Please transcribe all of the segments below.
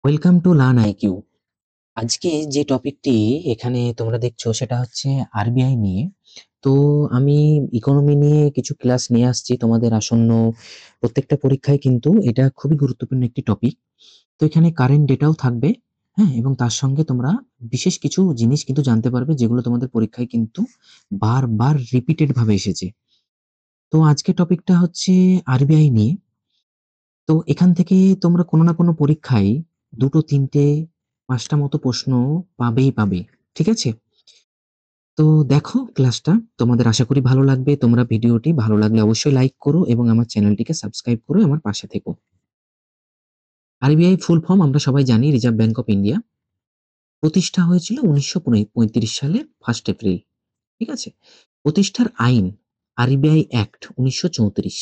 Welcome to learn IQ. আজকে যে টপিকটি এখানে তোমরা দেখছো সেটা হচ্ছে আরবিআই নিয়ে। তো আমি ইকোনমি নিয়ে কিছু ক্লাস নিয়ে আসছি তোমাদের আসন্ন প্রত্যেকটা পরীক্ষায়, কিন্তু এটা খুবই গুরুত্বপূর্ণ একটি টপিক। তো এখানে কারেন্ট ডেটাও থাকবে, হ্যাঁ, এবং তার সঙ্গে তোমরা বিশেষ কিছু জিনিস কিন্তু জানতে পারবে যেগুলো তোমাদের পরীক্ষায় কিন্তু বারবার রিপিটেড ভাবে এসেছে। তো আজকে টপিকটা হচ্ছে আরবিআই নিয়ে। তো এখান থেকে তোমরা কোনো না কোনো পরীক্ষায় ২ টো ৩ টে ৫ টা মতো প্রশ্ন পাবেই পাবে। ঠিক আছে? তো দেখো ক্লাসটা, তোমাদের আশা করি ভালো লাগবে। তোমরা ভিডিওটি ভালো লাগলে অবশ্যই লাইক করো এবং আমার চ্যানেলটিকে সাবস্ক্রাইব করে আমার পাশে থেকো। আরবিআই ফুল ফর্ম আমরা সবাই জানি, রিজার্ভ ব্যাংক অফ ইন্ডিয়া। প্রতিষ্ঠা হয়েছিল ১৯৩৫ সালে 1 এপ্রিল। ঠিক আছে? প্রতিষ্ঠার আইন আরবিআই অ্যাক্ট ১৯৩৪।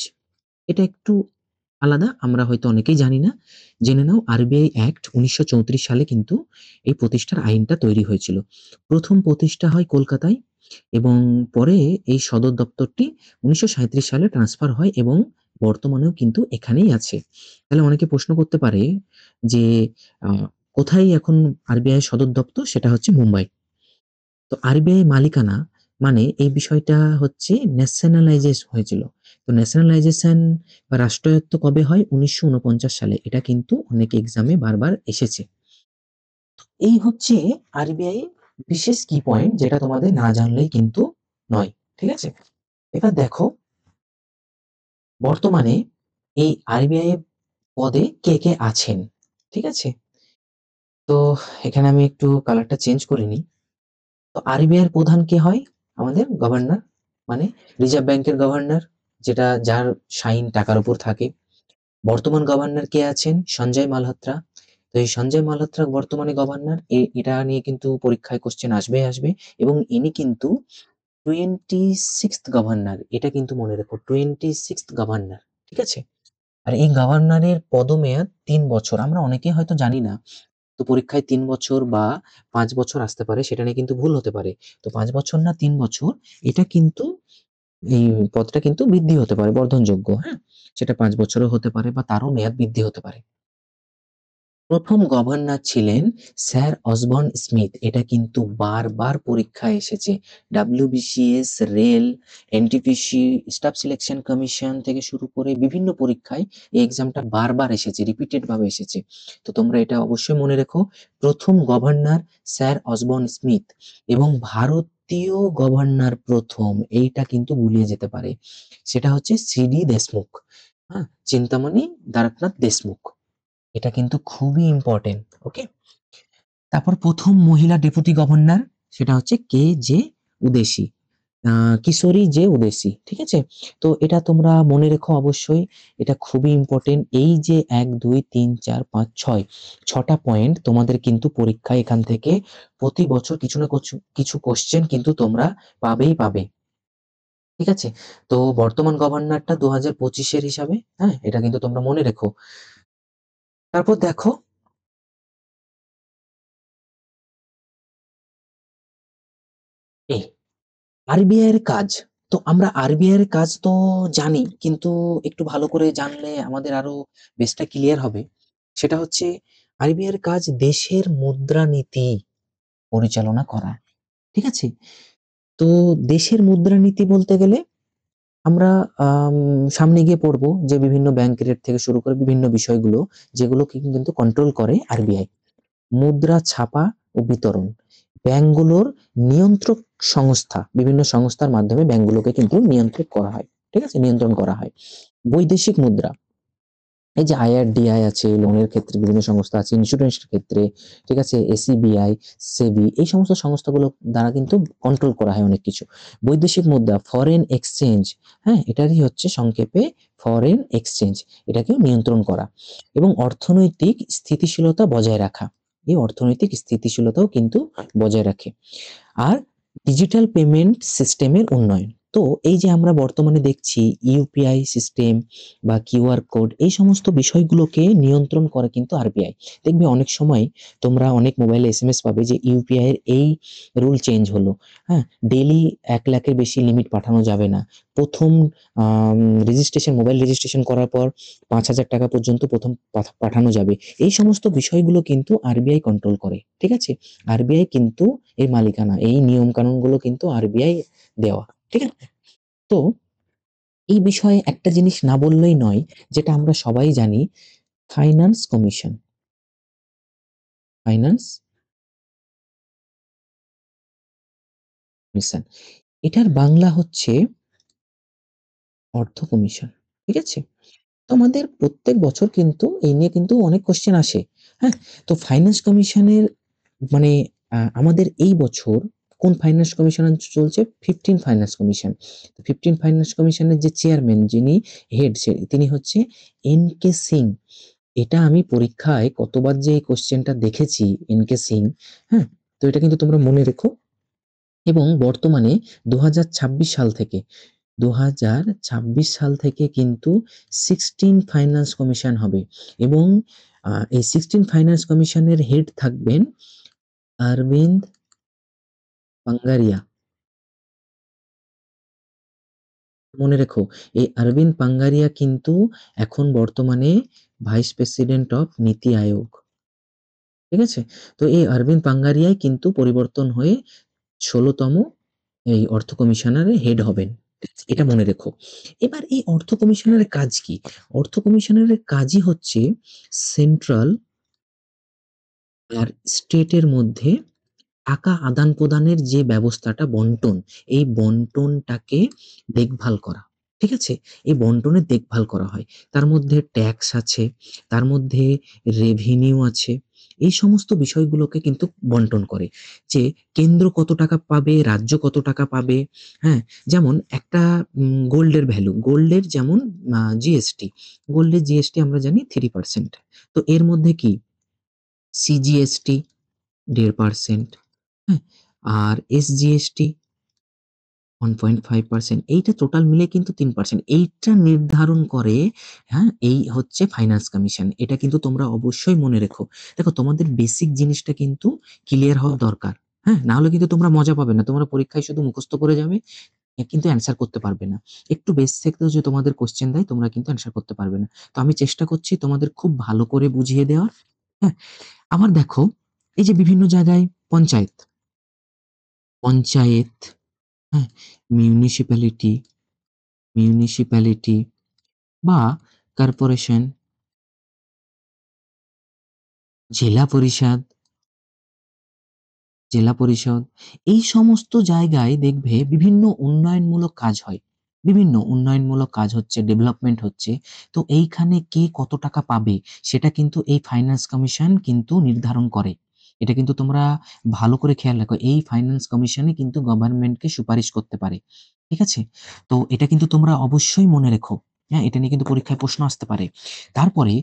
এটা একটু আলাদা, আমরা হয়তো অনেকেই জানি না। জেনে নাও, আরবিআই অ্যাক্ট ১৯৩৪ সালে কিন্তু এই প্রতিষ্ঠার আইনটা তৈরি হয়েছিল। ১ম প্রতিষ্ঠা হয় কলকাতায় এবং পরে এই সদর দপ্তরটি ১৯৩৭ সালে ট্রান্সফার হয় এবং বর্তমানেও কিন্তু এখানেই আছে। তাহলে অনেকে প্রশ্ন করতে পারে যে আ কোথায় এখন আরবিআই সদর দপ্তর? সেটা হচ্ছে মুম্বাই। তো আরবিআই মালিকানা মানে এই বিষয়টা হচ্ছে ন্যাশনালাইজেস হয়েছিল। তো ন্যাশনালাইজেশন বা রাষ্ট্রায়ত্ত কবে হয়? ১৯৪৯ সালে। এটা কিন্তু অনেক এক্সামে বারবার এসেছে। এই হচ্ছে আরবিআই বিশেষ কি পয়েন্ট, যেটা তোমাদের না জানলেই কিন্তু নয়। ঠিক আছে? এবার দেখো বর্তমানে এই আরবিআই পদে কে আছেন। ঠিক আছে? তো এখানে আমি একটু কালারটা চেঞ্জ করে নিই। তো আরবিআই এর প্রধান কে হয়? আমাদের গভর্নর, মানে রিজার্ভ ব্যাংকের গভর্নর, যার শাইন টাকার উপর থাকে। বর্তমান গভর্নর কে আছেন? সঞ্জয় মালহোত্রা। তো এই সঞ্জয় মালহোত্রা বর্তমানে গভর্নর। এটা নিয়ে কিন্তু পরীক্ষায় কোশ্চেন আসবেই এবং ইনি কিন্তু 26th গভর্নর। এটা কিন্তু মনে রেখো, 26th গভর্নর। ঠিক আছে? আর এই গভর্নরের পদমেয়াদ ৩ বছর। আমরা অনেকেই হয়তো জানি না। তো পরীক্ষায় ৩ বছর বা ৫ বছর আসতে পারে, সেটা নিয়ে কিন্তু ভুল হতে পারে। তো ৫ বছর না ৩ বছর, এটা কিন্তু এই পদটা কিন্তু বৃদ্ধি হতে পারে, বর্ধনযোগ্য, হ্যাঁ? সেটা ৫ বছরও হতে পারে বা তারও মেয়াদ বৃদ্ধি হতে পারে। ১ম গভর্নর ছিলেন স্যার অসবর্ন স্মিথ। এটা কিন্তু বারবার পরীক্ষায় এসেছে। WBCS, rail, NTPC, staff selection commission থেকে শুরু করে বিভিন্ন পরীক্ষায় এই এক্সামটা বারবার এসেছে, রিপিটেড ভাবে এসেছে। তো তোমরা এটা অবশ্যই মনে রেখো, ১ম গভর্নর স্যার অসবর্ন স্মিথ এবং ভারতীয় গভর্নর প্রথম, এইটা কিন্তু গুলিয়ে যেতে পারে। সেটা হচ্ছে সিডি দেশমুখ, হ্যাঁ? চিন্তামণি দ্বারকানাথ দেশমুখ। এটা কিন্তু খুবই ইম্পর্টেন্ট। ওকে? তারপর ১ম মহিলা ডেপুটি গভর্নর, সেটা হচ্ছে কে.জে. উদেশী। কিশোরী জে. উদেশী। ঠিক আছে? তো এটা তোমরা মনে রেখো অবশ্যই। এটা খুবই ইম্পর্টেন্ট। এই যে ১, ২, ৩, ৪, ৫, ৬, ৬টা পয়েন্ট তোমাদের কিন্তু পরীক্ষায় এখান থেকে প্রতি বছর কিছু না কিছু কোশ্চেন কিন্তু তোমরা পাবেই পাবে। ঠিক আছে? তো বর্তমান গভর্নরটা ২০২৫ এর হিসাবে, হ্যাঁ? এটা কিন্তু তোমরা মনে রেখো। তারপর দেখো এই আরবিআই এর কাজ। তো আমরা আরবিআই এর কাজ তো জানি, কিন্তু একটু ভালো করে জানলে আমাদের আরো বেসটা ক্লিয়ার হবে। সেটা হচ্ছে আরবিআই এর কাজ দেশের মুদ্রানীতি পরিচালনা করা। ঠিক আছে? তো দেশের মুদ্রানীতি বলতে গেলে আমরা সামনে গিয়ে পড়বো যে বিভিন্ন ব্যাংক রেট থেকে শুরু করে বিভিন্ন বিষয়গুলো, যেগুলোকে কিন্তু কন্ট্রোল করে আরবিআই। মুদ্রা ছাপা ও বিতরণ। ব্যাংকগুলোর নিয়ন্ত্রক সংস্থা, বিভিন্ন সংস্থার মাধ্যমে ব্যাংকগুলোকে কিন্তু নিয়ন্ত্রণ করা হয়। ঠিক আছে? নিয়ন্ত্রণ করা হয়। বৈদেশিক মুদ্রা। এই যে আইআরডিআই আছে, লোনের ক্ষেত্রে বিভিন্ন সংস্থা আছে, ইন্স্যুরেন্সের ক্ষেত্রে, ঠিক আছে? এসিবিআই, সেবি, এই সমস্ত সংস্থাগুলো দ্বারা কিন্তু কন্ট্রোল করা হয় অনেক কিছু। বৈদেশিক মুদ্রা, ফরেন এক্সচেঞ্জ, হ্যাঁ? এটারই হচ্ছে সংক্ষেপে ফরেন এক্সচেঞ্জ। এটাকেও নিয়ন্ত্রণ করা এবং অর্থনৈতিক স্থিতিশীলতা বজায় রাখা। এই অর্থনৈতিক স্থিতিশীলতাও কিন্তু বজায় রাখে। আর ডিজিটাল পেমেন্ট সিস্টেমের উন্নয়ন। তো তো এই যে আমরা বর্তমানে দেখছি ইউপিআই সিস্টেম বা কিউআর কোড এই সমস্ত বিষয়গুলোকে নিয়ন্ত্রণ করে কিন্তু আরবিআই। দেখবে অনেক সময় তোমরা অনেক মোবাইলে এসএমএস পাবে যে ইউপিআই এর এই রুল চেঞ্জ হলো। হ্যাঁ? ডেইলি ১ লাখের বেশি লিমিট পাঠানো যাবে না। ১ম আম মোবাইল রেজিস্ট্রেশন করার পর ৳৫,০০০ পর্যন্ত ১ম পাঠানো যাবে। এই সমস্ত বিষয়গুলো কিন্তু আরবিআই কন্ট্রোল করে। ঠিক আছে? আরবিআই কিন্তু এর মালিকানা। এই নিয়ম কানুনগুলো কিন্তু আরবিআই দেওয়া। ঠিক আছে? তো এই বিষয়ে একটা জিনিস না বললেই নয়, যেটা আমরা সবাই জানি, ফাইন্যান্স কমিশন। Finance commission. এটার বাংলা হচ্ছে অর্থ কমিশন। ঠিক আছে? তো আমাদের প্রত্যেক বছর কিন্তু এই নিয়ে কিন্তু অনেক কোয়েশ্চেন আসে। হ্যাঁ? তো ফাইন্যান্স কমিশনের মানে আমাদের এই বছর কোন ফাইন্যান্স কমিশন চলছে? 15 ফাইন্যান্স কমিশন। তো 15 ফাইন্যান্স কমিশনের যে চেয়ারম্যান যিনি হেড তিনি হচ্ছে এন.কে. সিং। এটা আমি পরীক্ষায় কতবার যে এই কোয়েশ্চেনটা দেখেছি এন.কে. সিং, হ্যাঁ? তো এটা কিন্তু তোমরা মনে রেখো এবং বর্তমানে ২০২৬ সাল থেকে ২০২৬ সাল থেকে কিন্তু 16 ফাইন্যান্স কমিশন হবে এবং এই 16 ফাইন্যান্স কমিশনের হেড থাকবেন অরবিন্দ পাঙ্গারিয়া। মনে রেখো এই অরবিন্দ পাঙ্গারিয়া কিন্তু এখন বর্তমানে ভাইস প্রেসিডেন্ট অফ নীতি আয়োগ। ঠিক আছে? তো এই অরবিন্দ পাঙ্গারিয়াই কিন্তু পরিবর্তন হয়ে ১৬ তম এই অর্থ কমিশনারের হেড হবেন। এটা মনে রেখো। এবার এই অর্থ কমিশনারের কাজ কি? অর্থ কমিশনারের কাজই হচ্ছে সেন্ট্রাল আর স্টেটের মধ্যে টাকা আদান-প্রদানের যে ব্যবস্থাটা বন্টন, এই বন্টনটাকে দেখভাল করা। ঠিক আছে? এই বন্টনের দেখভাল করা হয়। তার মধ্যে ট্যাক্স আছে, তার মধ্যে রেভিনিউ আছে। এই সমস্ত বিষয়গুলোকে কিন্তু বন্টন করে। যে কেন্দ্র কত টাকা পাবে, রাজ্য কত টাকা পাবে, হ্যাঁ? যেমন একটা গোল্ডের ভ্যালু, গোল্ডের যেমন জিএসটি, গোল্ডের জিএসটি আমরা জানি 3%। তো এর মধ্যে কি সিজিএসটি 1.5%, হ্যাঁ? আর এসজিএসটি 1.5%, এইটা টোটাল মিলে কিন্তু 3%। এইটা নির্ধারণ করে, হ্যাঁ? এই হচ্ছে ফাইন্যান্স কমিশন। এটা কিন্তু তোমরা অবশ্যই মনে রেখো। দেখো তোমাদের বেসিক জিনিসটা কিন্তু ক্লিয়ার হওয়া দরকার। হ্যাঁ? না হলে কিন্তু তোমরা মজা পাবে না। তোমরা পরীক্ষায় শুধু মুখস্থ করে যাবে, কিন্তু অ্যান্সার করতে পারবে না। একটু বেস থেকেও যদি তোমাদের কোয়েশ্চেন দেয় তোমরা কিন্তু অ্যান্সার করতে পারবে না। তো আমি চেষ্টা করছি তোমাদের খুব ভালো করে বুঝিয়ে দেওয়ার। হ্যাঁ? আবার দেখো এই যে বিভিন্ন জায়গায় পঞ্চায়েত, পঞ্চায়েত, হ্যাঁ? মিউনিসিপ্যালিটি, মিউনিসিপ্যালিটি বা কর্পোরেশন, জেলা পরিষদ, জেলা পরিষদ, এই সমস্ত জায়গায় দেখবে বিভিন্ন উন্নয়নমূলক কাজ হয়। বিভিন্ন উন্নয়নমূলক কাজ হচ্ছে, ডেভেলপমেন্ট হচ্ছে। তো এইখানে কে কত টাকা পাবে সেটা কিন্তু এই ফাইন্যান্স কমিশন কিন্তু নির্ধারণ করে। এটা কিন্তু তোমরা ভালো করে খেয়াল রাখো। এই ফাইন্যান্স কমিশনই কিন্তু গভর্নমেন্টকে সুপারিশ করতে পারে। ঠিক আছে? তো এটা কিন্তু তোমরা অবশ্যই মনে রেখো। হ্যাঁ? এটা নিয়ে কিন্তু পরীক্ষায় প্রশ্ন আসতে পারে। তারপরে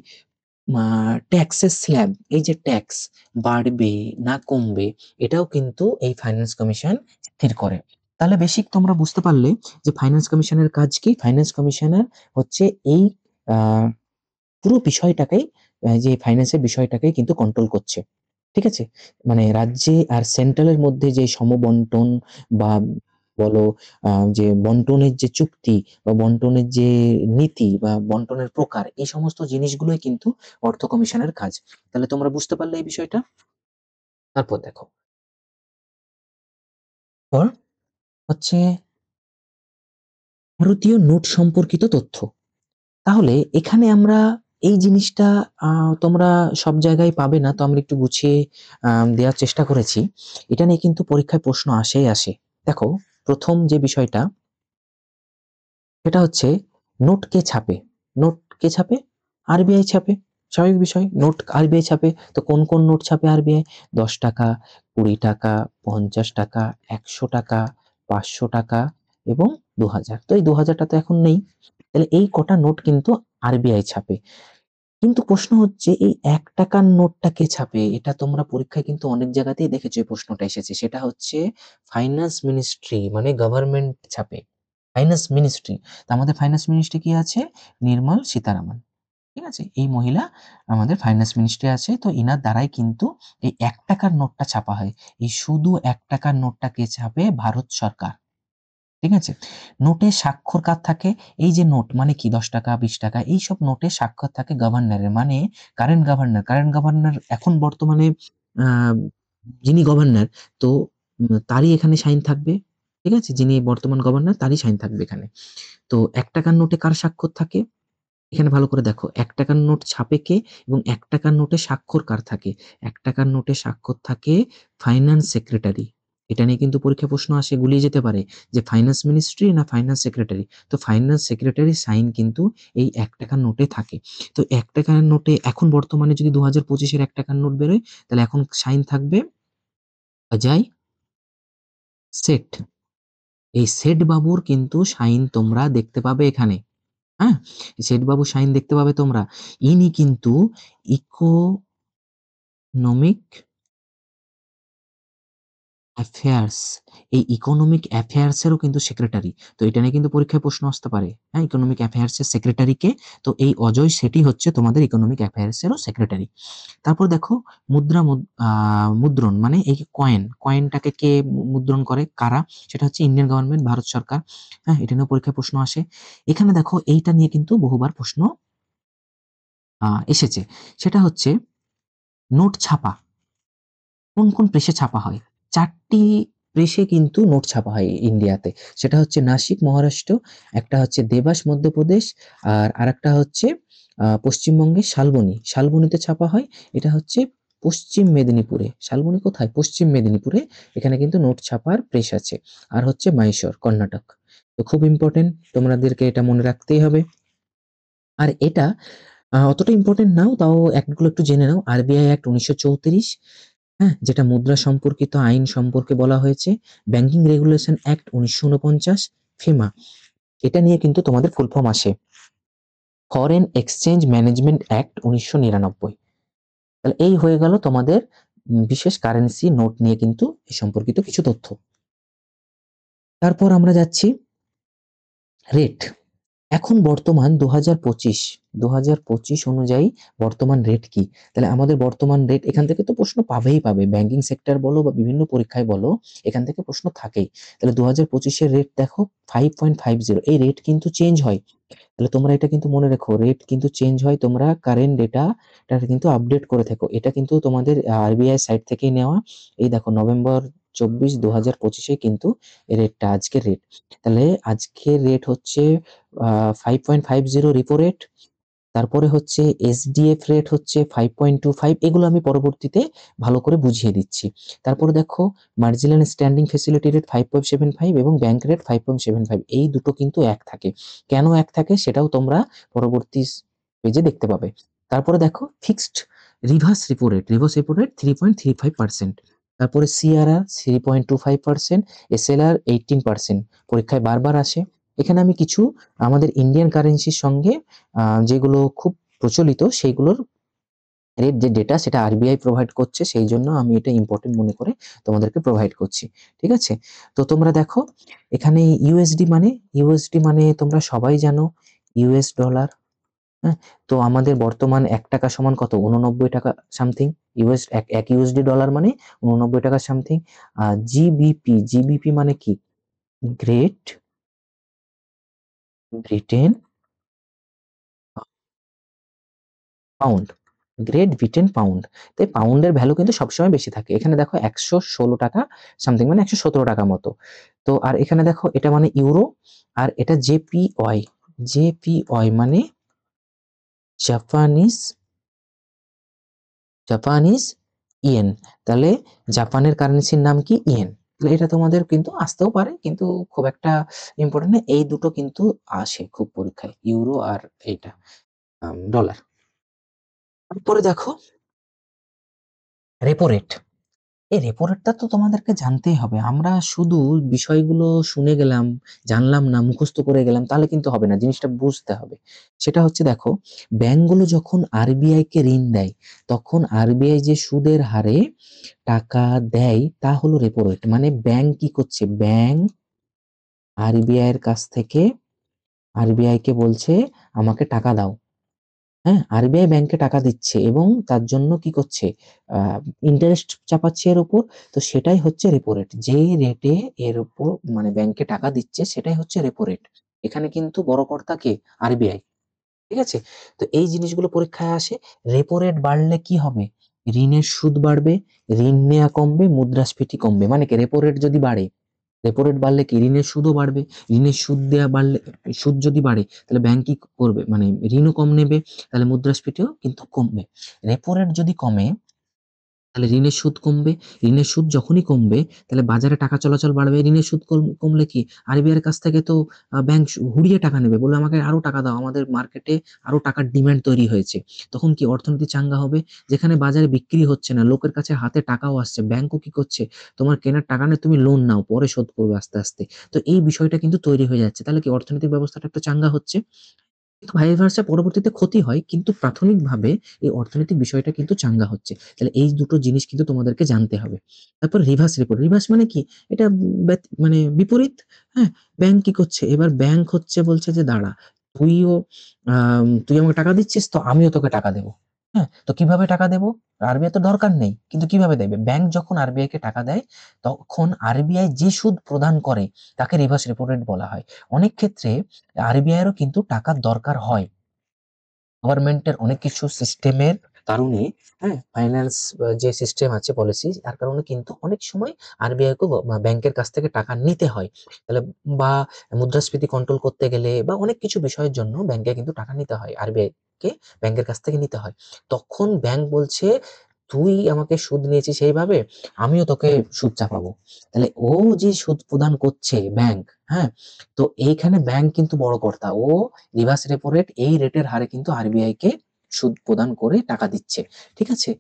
মা ট্যাক্সের স্ল্যাব, এই যে ট্যাক্স বাড়বে না কমবে এটাও কিন্তু এই ফাইন্যান্স কমিশন স্থির করে। তাহলে বেসিক তোমরা বুঝতে পারলে যে ফাইন্যান্স কমিশনের কাজ কি? ফাইন্যান্স কমিশনার হচ্ছে এই আ পুরো বিষয়টাকেই যে ফাইন্যান্সের বিষয়টাকেই কিন্তু কন্ট্রোল করছে। ঠিক আছে? মানে রাজ্যে আর সেন্ট্রাল এর মধ্যে যে সমবন্টন বা বলো যে বন্টনের যে চুক্তি বা বন্টনের যে নীতি বা বন্টনের প্রকার এই সমস্ত জিনিসগুলোই কিন্তু অর্থ কমিশনের কাজ। তাহলে তোমরা বুঝতে পারলে এই বিষয়টা? তারপর দেখো, পর হচ্ছে ভারতীয় নোট সম্পর্কিত তথ্য। তাহলে এখানে আমরা এই জিনিসটা আ তোমরা সব জায়গায় পাবে না। তো আমরা একটু গুছিয়ে দেওয়ার চেষ্টা করেছি। এটা নিয়ে কিন্তু পরীক্ষায় প্রশ্ন আসেই আসে। দেখো ১ম যে বিষয়টা সেটা হচ্ছে নোট কে ছাপে? নোট কে ছাপে? আরবিআই ছাপে। স্বাভাবিক বিষয়। নোট আরবিআই ছাপে। তো কোন, কোন নোট ছাপে আরবিআই? ৳১০, ৳২০, ৳৫০, ৳১০০, ৳৫০০ এবং ৳২০০০। তো এই ৳২০০০ টা তো এখন নেই। তাহলে এই কটা নোট কিন্তু আরবিআই ছাপে। কিন্তু প্রশ্ন হচ্ছে এই ৳১ র নোটটা কে ছাপে? এটা তোমরা পরীক্ষায় কিন্তু অনেক জায়গাতেই দেখেছো এই প্রশ্নটা এসেছে। সেটা হচ্ছে ফাইন্যান্স মিনিস্ট্রি মানে গভর্নমেন্ট ছাপে। Finance ministry. তো আমাদের ফাইন্যান্স মিনিস্ট্রি কি আছে? নির্মল সীতারামন। ঠিক আছে? এই মহিলা আমাদের ফাইন্যান্স মিনিস্ট্রি আছে। তো ইনার দ্বারাই কিন্তু এই ৳১ নোটটা ছাপা হয়। এই শুধু ৳১ নোটটা কে ছাপে? ভারত সরকার। ঠিক আছে? নোটে স্বাক্ষর কার থাকে? এই যে নোট মানে কি ৳১০, ৳২০ এইসব নোটে স্বাক্ষর থাকে গভর্নরের। মানে কারেন্ট গভর্নর এখন বর্তমানে আ যিনি গভর্নর তো তারই এখানে সাইন থাকবে। ঠিক আছে? যিনি বর্তমান গভর্নর তারই সাইন থাকবে এখানে। তো ৳১ নোটে কার স্বাক্ষর থাকে? এখানে ভালো করে দেখো ৳১ নোট ছাপে কে এবং ৳১ নোটে স্বাক্ষর কার থাকে? ৳১ নোটে স্বাক্ষর থাকে ফাইন্যান্স সেক্রেটারি। এটা নিয়ে কিন্তু পরীক্ষায় প্রশ্ন আসে, গুলিয়ে যেতে পারে যে ফাইন্যান্স মিনিস্ট্রি না ফাইন্যান্স সেক্রেটারি। তো ফাইন্যান্স সেক্রেটারির সাইন কিন্তু এই ৳১ নোটে থাকে। তো ৳১ নোটে এখন বর্তমানে যদি ২০২৫ এর ৳১ নোট বেরোয় তাহলে এখন সাইন থাকবে অজয় শেঠ। এই শেঠ বাবুর কিন্তু সাইন তোমরা দেখতে পাবে এখানে। হ্যাঁ? শেঠবাবুর সাইন দেখতে পাবে তোমরা। ইনি কিন্তু ইকোনমিক অ্যাফেয়ার্স, এই ইকোনমিক অ্যাফেয়ার্স এরও কিন্তু সেক্রেটারি। তো এটা নিয়ে কিন্তু পরীক্ষায় প্রশ্ন আসতে পারে। হ্যাঁ? ইকোনমিক অ্যাফেয়ার্স এর সেক্রেটারি কে? তো এই অজয় শেঠই হচ্ছে তোমাদের ইকোনমিক অ্যাফেয়ার্স এরও সেক্রেটারি। তারপর দেখো মুদ্রা মুদ্রণ মানে এই কয়েনটাকে কে মুদ্রণ করে? কারা? সেটা হচ্ছে ইন্ডিয়ান গভর্নমেন্ট, ভারত সরকার। হ্যাঁ? এটা নিয়েও পরীক্ষায় প্রশ্ন আসে। এখানে দেখো এইটা নিয়ে কিন্তু বহুবার প্রশ্ন এসেছে। সেটা হচ্ছে নোট ছাপা। কোন প্রেসে ছাপা হয়? ৪ টি প্রেসে কিন্তু নোট ছাপা হয় ইন্ডিয়াতে। সেটা হচ্ছে নাসিক মহারাষ্ট্র, একটা হচ্ছে দেবাস মধ্যপ্রদেশ, আর আরেকটা হচ্ছে পশ্চিমবঙ্গের শালবনী। শালবনীতে ছাপা হয়। এটা হচ্ছে পশ্চিম মেদিনীপুরে। শালবনী কোথায়? পশ্চিম মেদিনীপুরে। এখানে কিন্তু নোট ছাপার প্রেস আছে। আর হচ্ছে মাইসোর, কর্ণাটক। তো খুব ইম্পোর্টেন্ট তোমাদেরকে এটা মনে রাখতেই হবে। আর এটা অতটা ইম্পোর্টেন্ট নাও, তাও অ্যাক্টগুলো একটু জেনে নাও। আরবিআই অ্যাক্ট ১৯৩৪, হ্যাঁ? যেটা মুদ্রা সম্পর্কিত আইন সম্পর্কে বলা হয়েছে। ব্যাংকিং রেগুলেশন অ্যাক্ট ১৯৪৯, ফিমা। এটা নিয়ে কিন্তু তোমাদের ফুল ফর্ম আসে। Foreign exchange management act ১৯৯৯। তাহলে এই হয়ে গেল তোমাদের বিশেষ কারেন্সি নোট নিয়ে কিন্তু এই সম্পর্কিত কিছু তথ্য। তারপর আমরা যাচ্ছি রেট। এখন বর্তমান ২০২৫ অনুযায়ী বর্তমান রেট কি? তাহলে আমাদের বর্তমান রেট এখান থেকে তো প্রশ্ন পাবেই পাবে। ব্যাংকিং সেক্টর বলো বা বিভিন্ন পরীক্ষায় বলো, এখান থেকে প্রশ্ন থাকেই। তাহলে ২০২৫ এর রেট দেখো 5.50। এই রেট কিন্তু চেঞ্জ হয়। তাহলে তোমরা এটা কিন্তু মনে রেখো, রেট কিন্তু চেঞ্জ হয়। তোমরা কারেন্ট ডেটাটা কিন্তু আপডেট করে থেকো। এটা কিন্তু তোমাদের আরবিআই সাইট থেকেই নেওয়া। এই দেখো নভেম্বর ২৪, ২০২৫ এ কিন্তু এই রেটটা আজকের রেট। তাহলে আজকের রেট হচ্ছে 5.50 রেপো রেট। তারপরে হচ্ছে এসডিএফ রেট হচ্ছে 5.25। এগুলো আমি পরবর্তীতে ভালো করে বুঝিয়ে দিচ্ছি। তারপরে দেখো মার্জিনাল স্ট্যান্ডিং ফ্যাসিলিটি রেট 5.75 এবং ব্যাংক রেট 5.75। এই দুটো কিন্তু এক থাকে। কেন এক থাকে সেটাও তোমরা পরবর্তী পেজে দেখতে পাবে। তারপরে দেখো ফিক্সড রিভার্স রেপো রেট 3.35%। তারপরে সিআরআর 3.25%, এসএলআর 18%। পরীক্ষায় বারবার আসে। এখানে আমি কিছু আমাদের ইন্ডিয়ান কারেন্সির সঙ্গে যেগুলো খুব প্রচলিত সেইগুলোর রেট যে ডেটা সেটা আরবিআই প্রোভাইড করছে, সেই জন্য আমি এটা ইম্পর্টেন্ট মনে করে তোমাদেরকে প্রোভাইড করছি। ঠিক আছে? তো তোমরা দেখো এখানে ইউএসডি মানে তোমরা সবাই জানো ইউএস ডলার। হ্যাঁ? তো আমাদের বর্তমান ৳১ সমান কত? ৳৮৯ সামথিং। এক ইউএসডি ডলার মানে ৳৮৯ সামথিং। জিবিপি মানে কি? Great Britain pound. Great Britain pound. তাই পাউন্ডের ভ্যালু কিন্তু সবসময় বেশি থাকে। এখানে দেখো ৳১১৬ সামথিং মানে ৳১১৭ মতো। তো আর এখানে দেখো এটা মানে ইউরো, আর এটা জেপিওয়াই। জেপিওয়াই মানে জাপানিজ জাপানিজ ইয়েন। তাহলে জাপানের কারেন্সির নাম কি? ইয়েন। তাহলে এটা তোমাদের কিন্তু আসতেও পারে, কিন্তু খুব একটা ইম্পোর্টেন্ট না। এই দুটো কিন্তু আসে খুব পরীক্ষায়। ইউরো আর এইটা ডলার। তারপরে দেখো রেপো রেট। এই রেপো রেটটা তো তোমাদেরকে জানতেই হবে। আমরা শুধু বিষয়গুলো শুনে গেলাম, জানলাম না, মুখস্থ করে গেলাম তাহলে কিন্তু হবে না। জিনিসটা বুঝতে হবে। সেটা হচ্ছে দেখো ব্যাংকগুলো যখন আরবিআই কে ঋণ দেয়, তখন আরবিআই যে সুদের হারে টাকা দেয় তা হলো রেপো রেট। মানে ব্যাংক কি করছে? ব্যাংক আরবিআই এর কাছ থেকে আরবিআই কে বলছে আমাকে টাকা দাও। হ্যাঁ, আরবিআই ব্যাংকে টাকা দিচ্ছে এবং তার জন্য কি করছে, ইন্টারেস্ট চাপাচ্ছে এর উপর। তো সেটাই হচ্ছে রেপো রেট। যে রেটে এর উপর মানে ব্যাংকে টাকা দিচ্ছে সেটাই হচ্ছে রেপো রেট। এখানে কিন্তু বড় কর্তা কে? আরবিআই। ঠিক আছে? তো এই জিনিসগুলো পরীক্ষায় আসে। রেপো রেট বাড়লে কি হবে? ঋণের সুদ বাড়বে, ঋণ নেয়া কমবে, মুদ্রাস্ফীতি কমবে। মানে কি, রেপো রেট যদি বাড়ে, রেপো রেট বাড়লে কি ঋণের সুদও বাড়বে। ঋণের সুদ দেয়া বাড়লে, সুদ যদি বাড়ে তাহলে ব্যাংক কি করবে, মানে ঋণও কম নেবে, তাহলে মুদ্রাস্ফীতিও কিন্তু কমবে। রেপো রেট যদি কমে তাহলে ঋণের সুদ কমবে। ঋণের সুদ যখনই কমবে তাহলে বাজারে টাকা চলাচল বাড়বে। ঋণের সুদ কমলে কি আরবিআই এর কাছ থেকে তো ব্যাংক হুড়িয়ে টাকা নেবে। বলবে আমাকে আরো টাকা দাও। আমাদের মার্কেটে আরো টাকার ডিমান্ড তৈরি হয়েছে। তখন কি অর্থনীতি চাঙ্গা হবে। যেখানে বাজারে বিক্রি হচ্ছে না, লোকের কাছে হাতে টাকাও আসছে, ব্যাংকও কি করছে, তোমার কেনার টাকা নেই, তুমি লোন নাও, পরে শোধ করবে আস্তে, আস্তে। তো এই বিষয়টা কিন্তু তৈরি হয়ে যাচ্ছে। তাহলে কি অর্থনৈতিক ব্যবস্থাটা একটু চাঙ্গা হচ্ছে। কিন্তু ভাইস ভার্সা পরবর্তীতে ক্ষতি হয়। কিন্তু প্রাথমিকভাবে এই অর্থনৈতিক বিষয়টা কিন্তু চাঙ্গা হচ্ছে। তাহলে এই দুটো জিনিস কিন্তু তোমাদেরকে জানতে হবে। তারপর রিভার্স রেপো। রিভার্স মানে কি? এটা মানে বিপরীত। হ্যাঁ? ব্যাংক কি করছে? এবার ব্যাংক হচ্ছে বলছে যে দাঁড়া, তুই আমাকে টাকা দিচ্ছিস তো আমিও তোকে টাকা দেব। হ্যাঁ? তো কিভাবে টাকা দেব? আরবিআই তো দরকার নেই। কিন্তু কিভাবে দেবে? ব্যাংক যখন আরবিআই কে টাকা দেয় তখন আরবিআই যে সুদ প্রদান করে তাকে রিভার্স রেপো রেট বলা হয়। অনেক ক্ষেত্রে আরবিআই এরও কিন্তু টাকার দরকার হয়। গভর্নমেন্টের অনেক কিছু সিস্টেমের কারণে, হ্যাঁ, ফাইন্যান্স যে সিস্টেম আছে পলিসি, তার কারণে কিন্তু অনেক সময় আরবিআই কে ব্যাংকের কাছ থেকে টাকা নিতে হয়। তাহলে বা মুদ্রাস্ফীতি কন্ট্রোল করতে গেলে বা অনেক কিছু বিষয়ের জন্য ব্যাংকে কিন্তু টাকা নিতে হয়। আরবিআই কে ব্যাংকের কাছ থেকে নিতে হয়। তখন ব্যাংক বলছে তুই আমাকে সুদ নিয়েছিস সেইভাবে, আমিও তোকে সুদ চাপাবো। তাহলে ও যে সুদ প্রদান করছে ব্যাংক, হ্যাঁ, তো এইখানে ব্যাংক কিন্তু বড় কর্তা। ও রিভার্স রেপো রেট, এই রেটের হারে কিন্তু আরবিআই কে সুদ প্রদান করে টাকা দিচ্ছে। ঠিক আছে?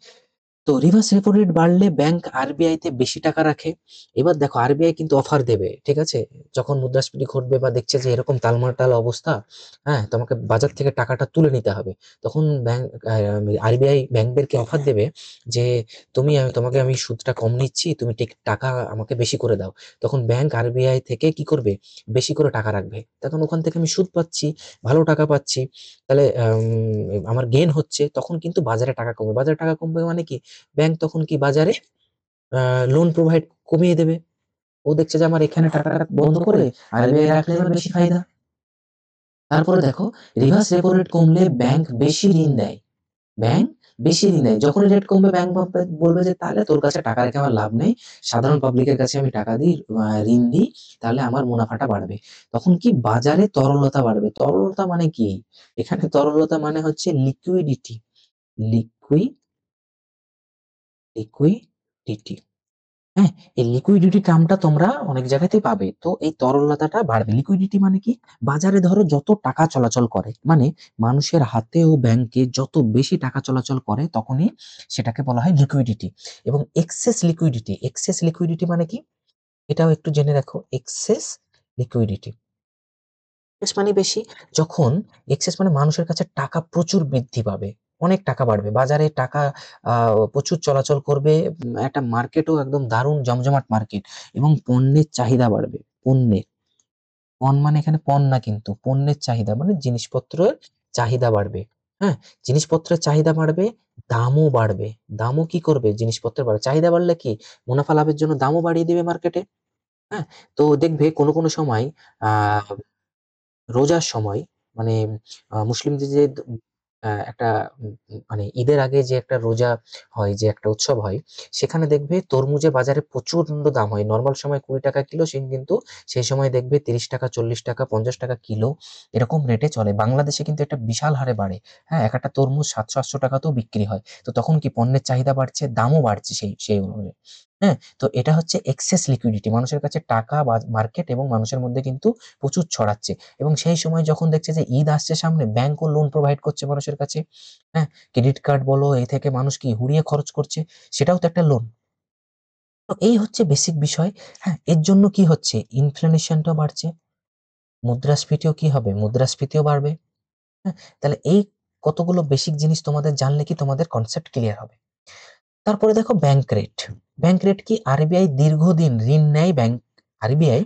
তো রিভার্স রেপো রেট বাড়লে ব্যাংক আরবিআই তে বেশি টাকা রাখে। এবার দেখো আরবিআই কিন্তু অফার দেবে। ঠিক আছে? যখন মুদ্রাস্ফীতি ঘটবে বা দেখছে যে এরকম টালমাটাল অবস্থা, হ্যাঁ, তোমাকে বাজার থেকে টাকাটা তুলে নিতে হবে। তখন ব্যাংক আরবিআই ব্যাংকদেরকে অফার দেবে যে তোমাকে আমি সুদটা কম নিচ্ছি, তুমি ঠিক টাকা আমাকে বেশি করে দাও। তখন ব্যাংক আরবিআই থেকে কি করবে? বেশি করে টাকা রাখবে। তখন ওখান থেকে আমি সুদ পাচ্ছি, ভালো টাকা পাচ্ছি। তাহলে আমার গেইন হচ্ছে। তখন কিন্তু বাজারে টাকা কমবে। বাজারে টাকা কমবে মানে কি? ব্যাংক তখন কি বাজারে লোন প্রোভাইড কমিয়ে দেবে। ও দেখছে যে আমার এখানে টাকাটা বন্ধ করে আরবিআই রাখলে এবার বেশি ফায়দা। তারপরে দেখো রিভার্স রেপো রেট কমলে ব্যাংক বেশি ঋণ দেয়। ব্যাংক বেশি ঋণ দেয়। যখনই রেট কমবে ব্যাংক বলবে যে তাহলে তোর কাছে টাকা রেখে আমার লাভ নেই। সাধারণ পাবলিকের কাছে আমি টাকা দিই, ঋণ দিই, তাহলে আমার মুনাফাটা বাড়বে। তখন কি বাজারে তরলতা বাড়বে। তরলতা মানে কি? এখানে তরলতা মানে হচ্ছে লিকুইডিটি। লিকুই লিকুইডিটি। হ্যাঁ, এই লিকুইডিটি টার্মটা তোমরা অনেক জায়গাতেই পাবে। তো এই তরলতাটা বাড়বে। লিকুইডিটি মানে কি? বাজারে ধরো যত টাকা চলাচল করে, মানে মানুষের হাতে ও ব্যাংকে যত বেশি টাকা চলাচল করে তখনই সেটাকে বলা হয় লিকুইডিটি। এবং এক্সেস লিকুইডিটি মানে কি? এটাও একটু জেনে রাখো। এক্সেস লিকুইডিটি, এক্সেস মানে বেশি। যখন এক্সেস মানে মানুষের কাছে টাকা প্রচুর বৃদ্ধি পাবে, অনেক টাকা বাড়বে, বাজারে টাকা প্রচুর চলাচল করবে। একটা মার্কেটও একদম দারুণ জমজমাট মার্কেট। এবং পণ্যের চাহিদা বাড়বে। পণ্য মানে এখানে পণ্য না, কিন্তু পণ্যের চাহিদা মানে জিনিসপত্রের চাহিদা বাড়বে। হ্যাঁ, জিনিসপত্রের চাহিদা বাড়বে, দামও বাড়বে। দামও কি করবে? জিনিসপত্রের বাড়বে। চাহিদা বাড়লে কি মুনাফা লাভের জন্য দামও বাড়িয়ে দিবে মার্কেটে। হ্যাঁ, তো দেখবে কোনো সময় আহ রোজার সময়, মানে মুসলিমদের যে একটা মানে ঈদের আগে যে একটা রোজা হয়, যে একটা উৎসব হয়, সেখানে দেখবে তরমুজের বাজারে প্রচন্ড দাম হয়। নরমাল সময় 20 টাকা কিলো, কিন্তু সেই সময় দেখবে 30 টাকা, 40 টাকা, 50 টাকা কিলো, এরকম রেটে চলে। বাংলাদেশে কিন্তু এটা বিশাল হারে বাড়ে। হ্যাঁ, একটা তরমুজ 700-800 টাকাতেও বিক্রি হয়। তো তখন কি পণ্যের চাহিদা বাড়ছে, দামও বাড়ছে সেই অনুযায়ী। হ্যাঁ, তো এটা হচ্ছে এক্সেস লিকুইডিটি। মানুষের কাছে টাকা বা মার্কেট এবং মানুষের মধ্যে কিন্তু প্রচুর ছড়াচ্ছে। এবং সেই সময় যখন দেখছে যে ঈদ আসছে সামনে, ব্যাংকও লোন প্রোভাইড করছে মানুষের কাছে। হ্যাঁ, ক্রেডিট কার্ড বলো, এই থেকে মানুষ কি হুড়িয়ে খরচ করছে, সেটাও তো একটা লোন। তো এই হচ্ছে বেসিক বিষয়। হ্যাঁ, এর জন্য কি হচ্ছে? ইনফ্লেশনটাও বাড়ছে, মুদ্রাস্ফীতিও কি হবে? মুদ্রাস্ফীতিও বাড়বে। হ্যাঁ, তাহলে এই কতগুলো বেসিক জিনিস তোমাদের জানলে কি তোমাদের কনসেপ্ট ক্লিয়ার হবে। তারপরে দেখো ব্যাংক রেট। ব্যাংক রেট কি? আরবিআই দীর্ঘদিন ঋণ নেয়। আরবিআই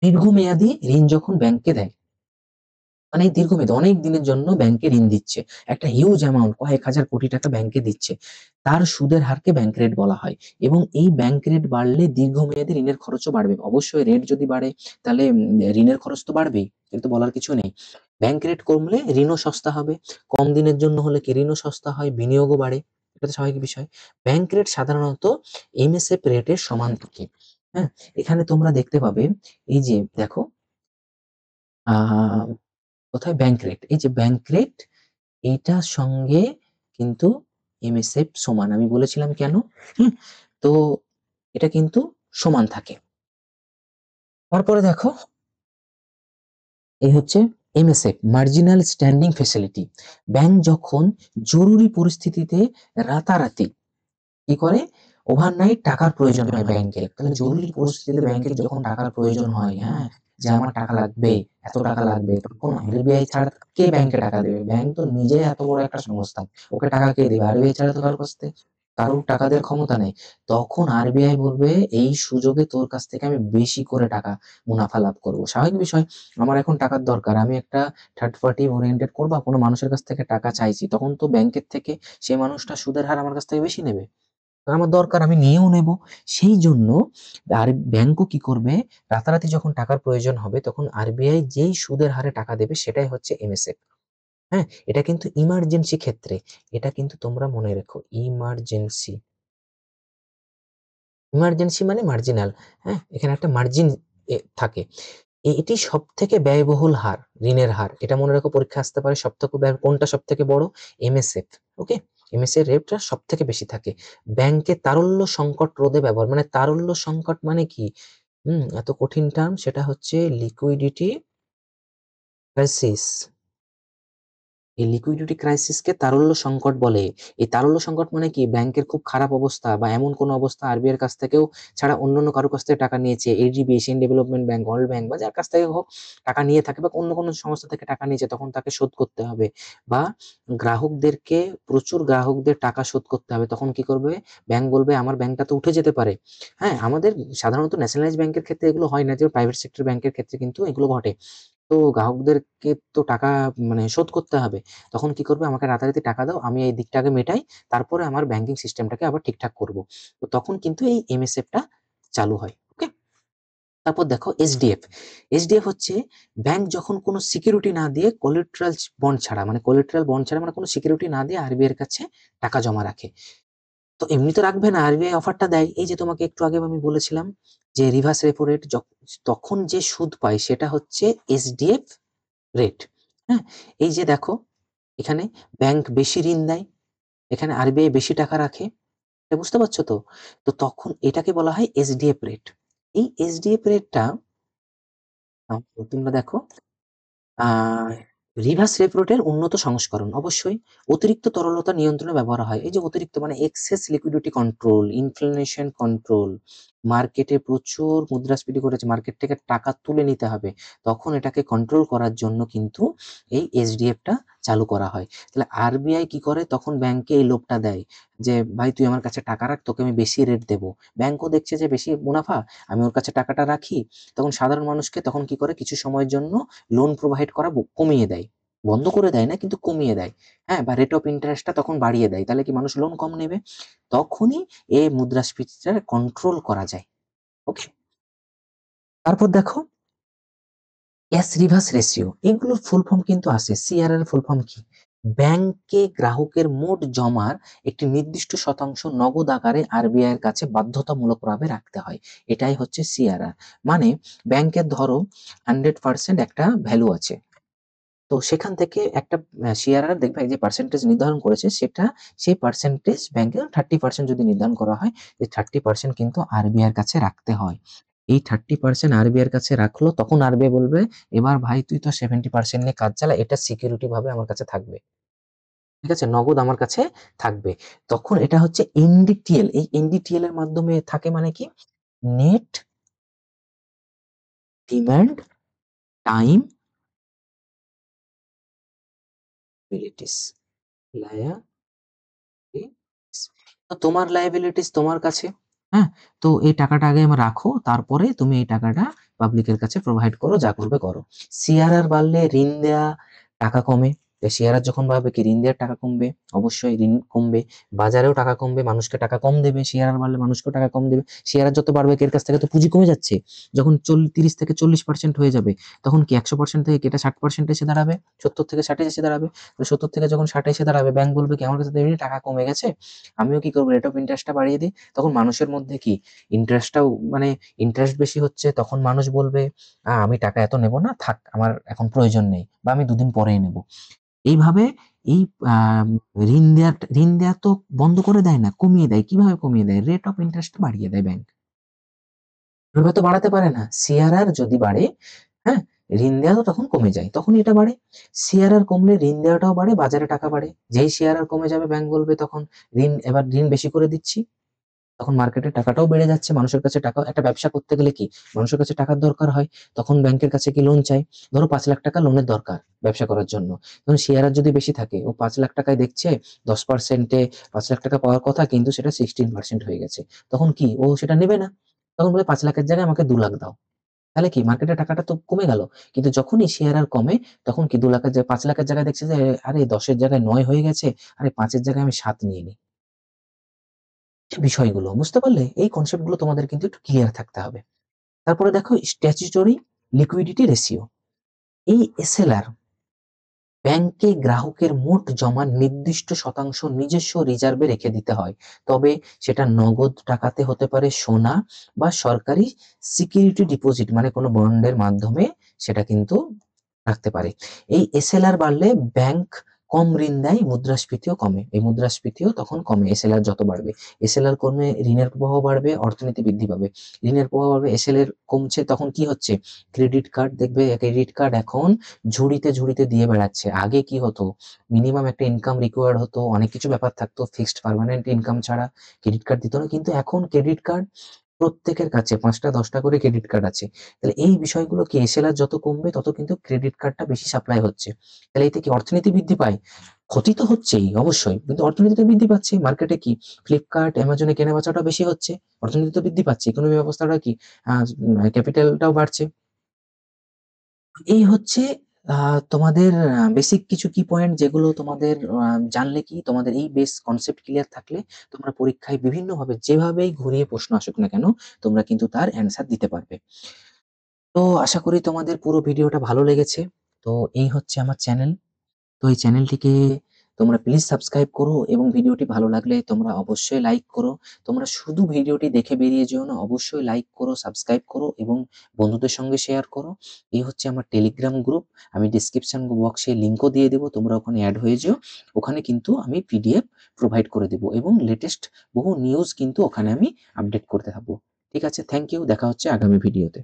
দীর্ঘমেয়াদী ঋণ যখন ব্যাংকে দেয়, মানে দীর্ঘমেয়াদী অনেক দিনের জন্য ব্যাংকে ঋণ দিচ্ছে। একটা হিউজ অ্যামাউন্ট কয়েক হাজার কোটি টাকা ব্যাংকে দিচ্ছে। তার সুদের হারকে ব্যাংক রেট বলা হয় এবং এই ব্যাংক রেট বাড়লে দীর্ঘমেয়াদী ঋণের খরচও বাড়বে। অবশ্যই রেট যদি বাড়ে তাহলে ঋণের খরচ তো বাড়বেই। কিন্তু বলার কিছু নেই। ব্যাংক রেট কমলে ঋণও সস্তা হবে। কম দিনের জন্য হলে কি ঋণও সস্তা হয়, বিনিয়োগও বাড়ে। এটা তো স্বাভাবিক বিষয়। ব্যাংক রেট সাধারণত এমএসএফ রেটের সমান থাকে। হ্যাঁ? এখানে তোমরা দেখতে পাবে এই যে দেখো আ কোথায় ব্যাংক রেট। এই যে ব্যাংক রেট এইটার সঙ্গে কিন্তু এমএসএফ সমান। আমি বলেছিলাম কেন? হুম? তো এটা কিন্তু সমান থাকে। তারপরে দেখো এই হচ্ছে MSF marginal standing facility. Bank যখন জরুরি পরিস্থিতিতে রাতারাতি কি করে? ওভারনাইট টাকার প্রয়োজন হয় ব্যাংকের। তাহলে জরুরি পরিস্থিতিতে ব্যাংকের যখন টাকার প্রয়োজন হয়, হ্যাঁ? যে আমার টাকা লাগবে, এত টাকা লাগবে, তখন আরবিআই ছাড়া কে ব্যাংকে টাকা দেবে? ব্যাংক তো নিজেই এত বড় একটা সংস্থা। ওকে টাকা কে দেবে? আরবিআই ছাড়া তো কারোর টাকা দেওয়ার ক্ষমতা নেই। তখন আরবিআই বলবে, "এই সুযোগে তোর কাছ থেকে আমি বেশি করে টাকা মুনাফা লাভ করব।" স্বাভাবিক বিষয়। আমার এখন টাকার দরকার। আমি একটা থার্ড পার্টি ওরিয়েন্টেড করবা, কোনো মানুষের কাছ থেকে টাকা চাইছি। তখন তো ব্যাংকের থেকে সেই মানুষটা সুদের হার আমার কাছ থেকে বেশি নেবে। আমার দরকার আমি নিয়েও নেব। সেইজন্য আর ব্যাংকও কি করবে, রাতারাতি যখন টাকার প্রয়োজন হবে তখন আরবিআই যেই সুদের হারে টাকা দেবে সেটাই হচ্ছে এমএসএফ। হ্যাঁ? এটা কিন্তু ইমার্জেন্সি ক্ষেত্রে। এটা কিন্তু তোমরা মনে রেখো। ইমার্জেন্সি। ইমার্জেন্সি মানে মার্জিনাল। হ্যাঁ? এখানে একটা মার্জিন থাকে। এটি সবথেকে ব্যয়বহুল হার, ঋণের হার। এটা মনে রাখো পরীক্ষায় আসতে পারে সবথেকে কোনটা সবথেকে বড়? এমএসএফ। ওকে? এমএসএফ রেটটা সবথেকে বেশি থাকে। ব্যাংকে তারল্য সংকট রোধে ব্যবহার। মানে তারল্য সংকট মানে কি? এত কঠিন টার্ম সেটা হচ্ছে লিকুইডিটি ক্রাইসিস। এই লিকুইডিটি ক্রাইসিসকে তারল্য সংকট বলে। এই তারল্য সংকট মানে কি? ব্যাংকের খুব খারাপ অবস্থা বা এমন কোনো অবস্থা আরবিআই এর কাছ থেকেও ছাড়া অন্যান্য কারো কাছ থেকে টাকা নিয়েছে। ADB, Asian development bank, world bank বা যার কাছ থেকে হোক টাকা নিয়ে থাকে বা অন্য কোনো সংস্থা থেকে টাকা নিয়েছে তখন তাকে শোধ করতে হবে। বা গ্রাহকদেরকে প্রচুর গ্রাহকদের টাকা শোধ করতে হবে। তখন কি করবে? ব্যাংক বলবে আমার ব্যাংকটা তো উঠে যেতে পারে। হ্যাঁ? আমাদের সাধারণত ন্যাশনালাইজড ব্যাংকের ক্ষেত্রে এগুলো হয় না যে প্রাইভেট সেক্টর ব্যাংকের ক্ষেত্রে কিন্তু এগুলো ঘটে। তো গ্রাহকদেরকে তো টাকা মানে শোধ করতে হবে। তখন কি করবে? আমাকে রাতারাতি টাকা দাও। আমি এই দিকটা আগে মেটাই। তারপরে আমার ব্যাংকিং সিস্টেমটাকে আবার ঠিকঠাক করব। তো তখন কিন্তু এই এমএসএফ টা চালু হয়। ওকে? তারপর দেখো এইচডিএফ। এইচডিএফ হচ্ছে ব্যাংক যখন কোনো সিকিউরিটি না দিয়ে কোলাটেরাল বন্ড ছাড়া মানে কোলাটেরাল বন্ড ছাড়া মানে কোনো সিকিউরিটি না দিয়ে আরবিআই এর কাছে টাকা জমা রাখে। তো এমনি তো রাখবে না। আরবিআই অফারটা দেয়। এই যে তোমাকে একটু আগে আমি বলেছিলাম যে রিভার্স রেপো রেট তখন যে সুদ পায় সেটা হচ্ছে এইচডিএফ রেট। হ্যাঁ? এই যে দেখো এখানে ব্যাংক বেশি ঋণ দেয়। এখানে আরবিআই বেশি টাকা রাখে। এটা বুঝতে পারছো তো? তো তখন এটাকে বলা হয় এসডিএফ রেট। এই এসডিএফ রেটটা তোমরা দেখো আ রিভার্স রেপো রেটের উন্নত সংস্করণ। অবশ্যই অতিরিক্ত তরলতা নিয়ন্ত্রণে ব্যবহার হয়। এই যে অতিরিক্ত মানে excess liquidity control, inflation control, মার্কেটে প্রচুর মুদ্রাস্ফীতি ঘটেছে, মার্কেট থেকে টাকা তুলে নিতে হবে। তখন এটাকে কন্ট্রোল করার জন্য কিন্তু এই এসডিএফ টা চালু করা হয়। তাহলে আরবিআই কি করে? তখন ব্যাংকে এই লোভটা দেয় যে, "ভাই তুই আমার কাছে টাকা রাখ, তোকে আমি বেশি রেট দেবো।" ব্যাংকও দেখছে যে বেশি মুনাফা, আমি ওর কাছে টাকাটা রাখি। তখন সাধারণ মানুষকে তখন কি করে? কিছু সময়ের জন্য লোন প্রোভাইড করা কমিয়ে দেয়। বন্ধ করে দেয় না কিন্তু কমিয়ে দেয়। হ্যাঁ? বা রেট অফ ইন্টারেস্টটা তখন বাড়িয়ে দেয়। তাহলে কি মানুষ লোন কম নেবে। তখনই এই মুদ্রাস্ফীতিটা কন্ট্রোল করা যায়। ওকে? তারপর দেখো ক্যাশ রিভার্স রেশিও এগুলোর ফুল ফর্ম কিন্তু আছে। সিআরআর এর ফুল ফর্ম কি? ব্যাংকে গ্রাহকের মোট জমার একটি নির্দিষ্ট শতাংশ নগদ আকারে আরবিআই এর কাছে বাধ্যতামূলকভাবে রাখতে হয়। এটাই হচ্ছে সিআরআর। মানে ব্যাংকের ধরো 100% একটা ভ্যালু আছে। তো সেখান থেকে একটা সিআরআর দেখবে যে পার্সেন্টেজ নির্ধারণ করেছে সেটা সেই পার্সেন্টেজ ব্যাংকে 30% যদি নির্ধারণ করা হয়, এই 30% কিন্তু আরবিআই এর কাছে রাখতে হয়। এই 30% আরবিআই এর কাছে রাখলো তখন আরবিআই বলবে, "এবার ভাই তুই তো 70% নিয়ে কাজ চালা। এটা সিকিউরিটি ভাবে আমার কাছে থাকবে।" ঠিক আছে? নগদ আমার কাছে থাকবে। তখন এটা হচ্ছে এনডিটিএল। এই এনডিটিএল এর মাধ্যমে থাকে মানে কি? Net demand time liabilities. লায়া তো তোমার লায়াবিলিটিস তোমার কাছে। হ্যাঁ? তো এই টাকাটা আগে রাখো, তারপরে তুমি এই টাকাটা পাবলিকের কাছে প্রোভাইড করো, যা করবে করো। সিআরআর বাড়লে ঋণ দেয়া টাকা কমে। সিআরআর যখন বাড়বে কি ঋণ দেওয়ার টাকা কমবে, অবশ্যই ঋণ কমবে, বাজারেও টাকা কমবে, মানুষকে টাকা কম দেবে, সিআরআর বাড়লে মানুষকেও টাকা কম দেবে। সিআরআর যত বাড়বে এর কাছ থেকে তো পুঁজি কমে যাচ্ছে। যখন 30 থেকে 40% হয়ে যাবে, তখন কি 100% থেকে কি এটা 60% এসে দাঁড়াবে, 70 থেকে 60 এসে দাঁড়াবে। তো 70 থেকে যখন 60 এসে দাঁড়াবে, ব্যাংক বলবে কি আমার কাছে তো এমনি টাকা কমে গেছে, আমিও কি করবো রেট অফ ইন্টারেস্টটা বাড়িয়ে দিই। তখন মানুষের মধ্যে কি ইন্টারেস্টটাও মানে ইন্টারেস্ট বেশি হচ্ছে, তখন মানুষ বলবে আমি টাকা এত নেব না, থাক আমার এখন প্রয়োজন নেই, বা আমি দুদিন পরেই নেব। এইভাবে এই ঋণ দেয়া তো বন্ধ করে দেয় না, কমিয়ে দেয়। কিভাবে কমিয়ে দেয়? রেট অফ ইন্টারেস্ট বাড়িয়ে দেয় ব্যাংক। এভাবে তো বাড়াতে পারে না। সিআরআর যদি বাড়ে, হ্যাঁ? ঋণ দেয়া তো তখন কমে যায়। তখনই এটা বাড়ে। সিআরআর কমলে ঋণ দেওয়াটাও বাড়ে, বাজারে টাকা বাড়ে। যেই সিআরআর কমে যাবে ব্যাংক বলবে তখন এবার ঋণ বেশি করে দিচ্ছি। তখন মার্কেটে টাকাটাও বেড়ে যাচ্ছে। মানুষের কাছে টাকা, একটা ব্যবসা করতে গেলে কি মানুষের কাছে টাকার দরকার হয়। তখন ব্যাংকের কাছে কি লোন চায়। ধরো ৳৫,০০,০০০ লোনের দরকার ব্যবসা করার জন্য। তখন শেয়ার যদি বেশি থাকে, ও ৳৫,০০,০০০ য় দেখছে 10% এ ৳৫,০০,০০০ পাওয়ার কথা, কিন্তু সেটা 16% হয়ে গেছে। তখন কি ও সেটা নেবে না। তখন বলে ৫,০০,০০০ এর জায়গায় আমাকে ২,০০,০০০ দাও। তাহলে কি মার্কেটে টাকাটা তো কমে গেল। কিন্তু যখনই শেয়ার আর কমে, তখন কি ২,০০,০০০ এর জায়গায় ৫,০০,০০০ এর জায়গায় দেখছে যে আরে ১০ এর জায়গায় ৯ হয়ে গেছে। আরে ৫ এর জায়গায় আমি ৭ নিয়ে নিই। যে বিষয়গুলো বুঝতে পারলে? এই কনসেপ্ট গুলো তোমাদের কিন্তু একটু ক্লিয়ার থাকতে হবে। তারপরে দেখো স্ট্যাচুটরি লিকুইডিটি রেশিও। এই এসএলআর ব্যাংকে গ্রাহকের মোট জমার নির্দিষ্ট শতাংশ নিজস্ব রিজার্ভে রেখে দিতে হয়। তবে সেটা নগদ টাকাতে হতে পারে, সোনা বা সরকারি সিকিউরিটি ডিপোজিট মানে কোনো বন্ডের মাধ্যমে সেটা কিন্তু রাখতে পারে। এই এসএলআর বাড়লে ব্যাংক কম ঋণ দেয়, মুদ্রাস্ফীতিও কমে। এই মুদ্রাস্ফীতিও তখন কমে এসএলআর যত বাড়বে। এসএলআর কমে ঋণের প্রবাহ বাড়বে, অর্থনীতি বৃদ্ধি পাবে। ঋণের প্রবাহ বাড়বে, এসএলআর কমছে, তখন কি হচ্ছে? ক্রেডিট কার্ড দেখবে, ক্রেডিট কার্ড এখন ঝুড়িতে দিয়ে বেড়াচ্ছে। আগে কি হতো? মিনিমাম একটা ইনকাম রিকোয়ার্ড হতো, অনেক কিছু ব্যাপার থাকতো, ফিক্সড পার্মানেন্ট ইনকাম ছাড়া ক্রেডিট কার্ড দিত না। কিন্তু এখন ক্রেডিট কার্ড প্রত্যেকের কাছে ৫ টা ১০ টা করে ক্রেডিট কার্ড আছে। তাহলে এই বিষয়গুলো কি এসএলআর যত কমবে তত কিন্তু ক্রেডিট কার্ডটা বেশি সাপ্লাই হচ্ছে। তাহলে এতে কি অর্থনীতি বৃদ্ধি পায়? ক্ষতি তো হচ্ছেই অবশ্যই। কিন্তু অর্থনীতি তো বৃদ্ধি পাচ্ছে। মার্কেটে কি Flipkart, Amazon এ কেনাবেচাটাও বেশি হচ্ছে। অর্থনীতি তো বৃদ্ধি পাচ্ছে। ইকোনমি ব্যবস্থাটা কি আ ক্যাপিটালটাও বাড়ছে। এই হচ্ছে আ তোমাদের বেসিক কিছু কি পয়েন্ট, যেগুলো তোমাদের জানলে কি তোমাদের এই বেস কনসেপ্ট ক্লিয়ার থাকলে তোমরা পরীক্ষায় বিভিন্নভাবে যেভাবেই ঘুরিয়ে প্রশ্ন আসুক না কেন, তোমরা কিন্তু তার অ্যান্সার দিতে পারবে। তো আশা করি তোমাদের পুরো ভিডিওটা ভালো লেগেছে। তো এই হচ্ছে আমার চ্যানেল। তো এই চ্যানেলটিকে তোমরা প্লিজ সাবস্ক্রাইব করো, এবং ভিডিওটি ভালো লাগলে তোমরা অবশ্যই লাইক করো। তোমরা শুধু ভিডিওটি দেখে বেরিয়ে যেও না, অবশ্যই লাইক করো, সাবস্ক্রাইব করো এবং বন্ধুদের সঙ্গে শেয়ার করো। এই হচ্ছে আমার টেলিগ্রাম গ্রুপ। আমি ডেসক্রিপশন বক্সে লিংকও দিয়ে দেব। তোমরা ওখানে এড হয়ে যেও। ওখানে কিন্তু আমি পিডিএফ প্রোভাইড করে দেব, এবং লেটেস্ট বহু নিউজ কিন্তু ওখানে আমি আপডেট করতে থাকবো। ঠিক আছে? Thank you. দেখা হচ্ছে আগামী ভিডিওতে।